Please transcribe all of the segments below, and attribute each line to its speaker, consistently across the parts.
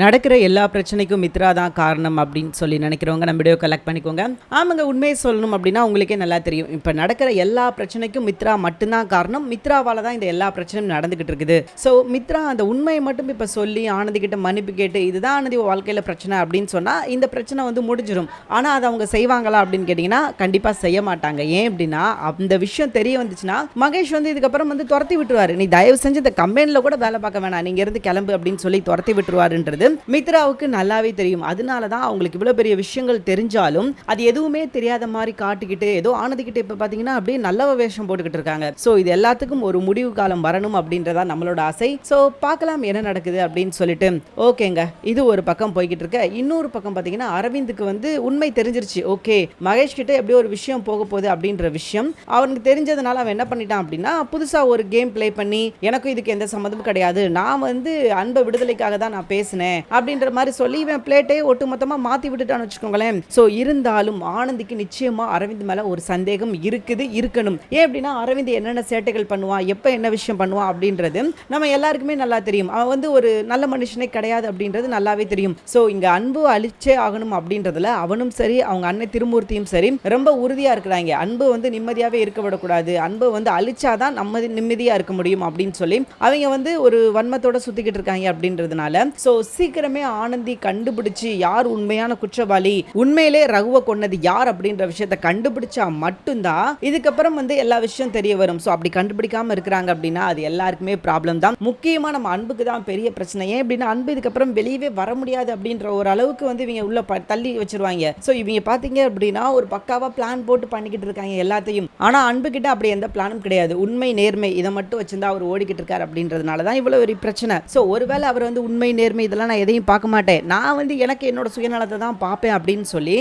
Speaker 1: நடக்கிற எல்லா பிரச்சனைக்கும் மித்ரா தான் காரணம் அப்படின்னு சொல்லி நினைக்கிறவங்க நம்ம வீடியோ கலெக்ட் பண்ணிக்கோங்க. ஆமாங்க, உண்மையை சொல்லணும் அப்படின்னா உங்களுக்கே நல்லா தெரியும். இப்போ நடக்கிற எல்லா பிரச்சனைக்கும் மித்ரா மட்டும்தான் காரணம். மித்ராவால் தான் இந்த எல்லா பிரச்சனையும் நடந்துகிட்டு இருக்குது. ஸோ மித்ரா அந்த உண்மையை மட்டும் இப்போ சொல்லி ஆனந்தி கிட்ட மன்னிப்பு கேட்டு இதுதான் ஆனந்தி வாழ்க்கையில் பிரச்சனை அப்படின்னு சொன்னால் இந்த பிரச்சனை வந்து முடிஞ்சிடும். ஆனால் அதை அவங்க செய்வாங்களா அப்படின்னு கேட்டிங்கன்னா கண்டிப்பாக செய்ய மாட்டாங்க. ஏன் அப்படின்னா அந்த விஷயம் தெரிய வந்துச்சுன்னா மகேஷ் வந்து இதுக்கப்புறம் வந்து துரத்தி விட்டுருவாரு. நீ தயவு செஞ்சு இந்த கம்பெனியில் கூட வேலை பார்க்க வேணாம், நீங்க இருந்து கிளம்பு அப்படின்னு சொல்லி துரத்தி விட்டுருவாருன்றது மித்ராவுக்கு நல்லாவே தெரியும். அதனால தான் அவங்களுக்கு இவ்வளவு பெரிய விஷயங்கள் தெரிஞ்சாலும் அது எதுவுமே தெரியாத மாதிரி காட்டிக்கிட்டு ஏதோ ஆனந்திக்கிட்ட இப்ப பாத்தீங்கன்னா அப்படியே நல்ல வேஷம் போட்டுக்கிட்டு இருக்காங்க. சோ இது எல்லாத்துக்கும் ஒரு முடிவு காலம் வரணும் அப்படின்றதா நம்மளோட ஆசை. சோ பார்க்கலாம் என்ன நடக்குது அப்படின்னு சொல்லிட்டு ஓகேங்க, இது ஒரு பக்கம் போய்கிட்டு இருக்க. இன்னொரு பக்கம் பாத்தீங்கன்னா அரவிந்துக்கு வந்து உண்மை தெரிஞ்சிருச்சு. ஓகே, மகேஷ் கிட்ட எப்படியோ ஒரு விஷயம் போக போகுது அப்படின்ற விஷயம் அவனுக்கு தெரிஞ்சதுனால அவன் என்ன பண்ணிட்டான் அப்படின்னா புதுசா ஒரு கேம் பிளே பண்ணி எனக்கும் இதுக்கு எந்த சம்மந்தமும் கிடையாது, நான் வந்து அன்பை விடுதலைக்காக தான் நான் பேசினேன் அப்படின்ற மாதிரி சொல்லி இவன் பிளேட்டே ஒட்டுமொத்தமா மாத்தி விட்டுட்டான்னு வச்சுக்கோங்களேன். சோ இருந்தாலும் ஆனந்திக்கு நிச்சயமா அரவிந்த் மேல ஒரு சந்தேகம் இருக்குது, இருக்கணும். ஏன் அப்படின்னா அரவிந்த் என்னென்ன சேட்டைகள் பண்ணுவான், எப்ப என்ன விஷயம் பண்ணுவான் அப்படின்றது நம்ம எல்லாருக்குமே நல்லா தெரியும். அவன் வந்து ஒரு நல்ல மனுஷனே கிடையாது அப்படின்றது நல்லாவே தெரியும். சோ இங்க அன்பு அழிச்சே ஆகணும் அப்படின்றதுல அவனும் சரி அவங்க அண்ணன் திருமூர்த்தியும் சரி ரொம்ப உறுதியா இருக்கிறாங்க. அன்பு வந்து நிம்மதியாவே இருக்க விடக்கூடாது, அன்பு வந்து அழிச்சாதான் நம்ம நிம்மதியா இருக்க முடியும் அப்படின்னு சொல்லி அவங்க வந்து ஒரு வன்மத்தோட சுத்திக்கிட்டு இருக்காங்க அப்படின்றதுனால சோ சீக்கிரமே ஆனந்தி கண்டுபிடிச்சு யார் உண்மையான குற்றவாளி, உண்மையிலே ரகுவை கொன்னது யார் அப்படின்ற விஷயத்தை கண்டுபிடிச்சா மட்டும்தான் இதுக்கப்புறம் வந்து எல்லா விஷயம் தெரிய வரும். ஸோ அப்படி கண்டுபிடிக்காம இருக்கிறாங்க அப்படின்னா அது எல்லாருக்குமே ப்ராப்ளம் தான். முக்கியமா நம்ம அன்புக்கு தான் பெரிய பிரச்சனை. ஏன் அப்படின்னா அன்பு இதுக்கப்புறம் வெளியவே வர முடியாது அப்படின்ற ஒரு அளவுக்கு வந்து இவங்க உள்ள தள்ளி வச்சிருவாங்க. ஸோ இவங்க பாத்தீங்க அப்படின்னா ஒரு பக்காவா பிளான் போட்டு பண்ணிக்கிட்டு இருக்காங்க எல்லாத்தையும். ஆனா அன்பு கிட்ட அப்படி எந்த பிளானும் கிடையாது. உண்மை நேர்மை இதை மட்டும் வச்சிருந்தா அவர் ஓடிக்கிட்டு இருக்காரு அப்படின்றதுனால தான் இவ்வளவு ஒரு பிரச்சனை. ஸோ ஒருவேளை அவர் வந்து உண்மை நேர்மை இதெல்லாம் நான் எதையும் பார்க்க மாட்டேன், நான் வந்து எனக்கு என்னோட சுயநலத்தை தான் பார்ப்பேன் அப்படின்னு சொல்லி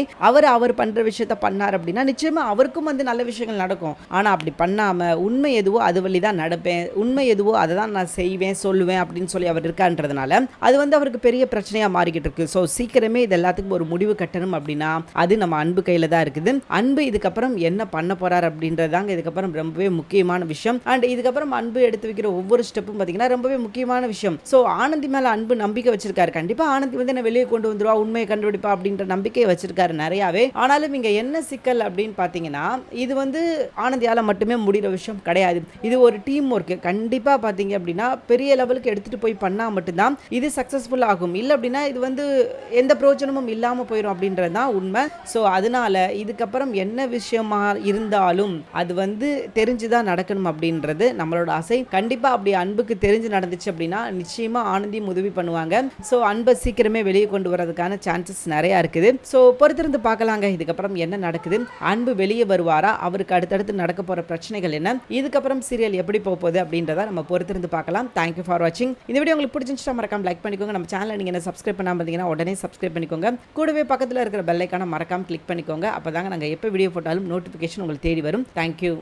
Speaker 1: அவர் பண்ற விஷயத்த பண்ணார் அப்படின்னா நிச்சயமா அவருக்கும் வந்து நல்ல விஷயங்கள் நடக்கும். ஆனா அப்படி பண்ணாம உண்மை எதுவோ அது வழி தான் நடப்பேன், உண்மை எதுவோ அதை தான் நான் செய்வேன் சொல்லுவேன் அப்படின்னு சொல்லி அவர் இருக்கான்றதுனால அது வந்து அவருக்கு பெரிய பிரச்சனையா மாறிக்கிட்டு இருக்கு. ஸோ சீக்கிரமே இது எல்லாத்துக்கும் ஒரு முடிவு கட்டணும் அப்படின்னா அது நம்ம அன்பு கையில தான் இருக்குது. அன்பு இதுக்கப்புறம் என்ன பண்ண போறார் அப்படின்றதாங்க இதுக்கப்புறம் ரொம்பவே முக்கியமான விஷயம். அண்ட் இதுக்கப்புறம் அன்பு எடுத்து வைக்கிற ஒவ்வொரு ஸ்டெப்பும் பார்த்தீங்கன்னா ரொம்பவே முக்கியமான விஷயம். ஸோ ஆனந்தி மேல அன்பு நம்பிக்கை வச்சிருக்காரு. கண்டிப்பா ஆனந்தி வந்து என்ன வெளியே கொண்டு வந்துருவா, உண்மையை கண்டுபிடிப்பா அப்படின்ற நம்பிக்கையை வச்சிருக்காரு நிறையாவே. ஆனாலும் இங்க என்ன சிக்கல் அப்படின்னு பாத்தீங்கன்னா இது வந்து ஆனந்தியால மட்டுமே முடிகிற விஷயம் கிடையாது. இது ஒரு டீம் ஒர்க். கண்டிப்பா பாத்தீங்க அப்படின்னா பெரிய லெவலுக்கு எடுத்துட்டு போய் பண்ணா மட்டும்தான் இது சக்சஸ்ஃபுல் ஆகும். இல்லை அப்படின்னா இது வந்து எந்த பிரயோஜனமும் இல்லாம போயிடும் அப்படின்றது தான் உண்மை. ஸோ அதனால இதுக்கப்புறம் என்ன விஷயமா இருந்தாலும் அது வந்து தெரிஞ்சுதான் நடக்கணும் அப்படின்றது நம்மளோட ஆசை. கண்டிப்பா அப்படி அன்புக்கு தெரிஞ்சு நடந்துச்சு அப்படின்னா நிச்சயமா ஆனந்தி உதவி பண்ணுவாங்க. ஸோ அன்பை சீக்கிரமே வெளியே கொண்டு வரதுக்கான சான்சஸ் நிறையா இருக்குது. ஸோ பொறுத்திருந்து பார்க்கலாங்க இதுக்கப்புறம் என்ன நடக்குது. அன்பு வெளியே வருவாரா, அவருக்கு அடுத்தடுத்து நடக்க போகிற பிரச்சனைகள் என்ன, இதுக்கப்புறம் சீரியல் எப்படி போகுது அப்படின்றத நம்ம பொறுத்திருந்து பார்க்கலாம். தேங்க்யூ ஃபார் வாட்சிங். இந்த வீடியோ உங்களுக்கு பிடிச்சிருந்துச்சுன்னா மறக்காம லைக் பண்ணிக்கோங்க. நம்ம சேனலை நீங்கள் என்ன சப்ஸ்கிரைப் பண்ணாமல் இருந்தீங்கன்னா உடனே சப்ஸ்கிரைப் பண்ணிக்கோங்க. கூடவே பக்கத்தில் இருக்கிற பெல் ஐக்கானை மறக்காம கிளிக் பண்ணிக்கோங்க. அப்போ தாங்க நாங்கள் எப்போ வீடியோ போட்டாலும் நோட்டிஃபிகேஷன் உங்களுக்கு தேடி வரும். தேங்க்யூ.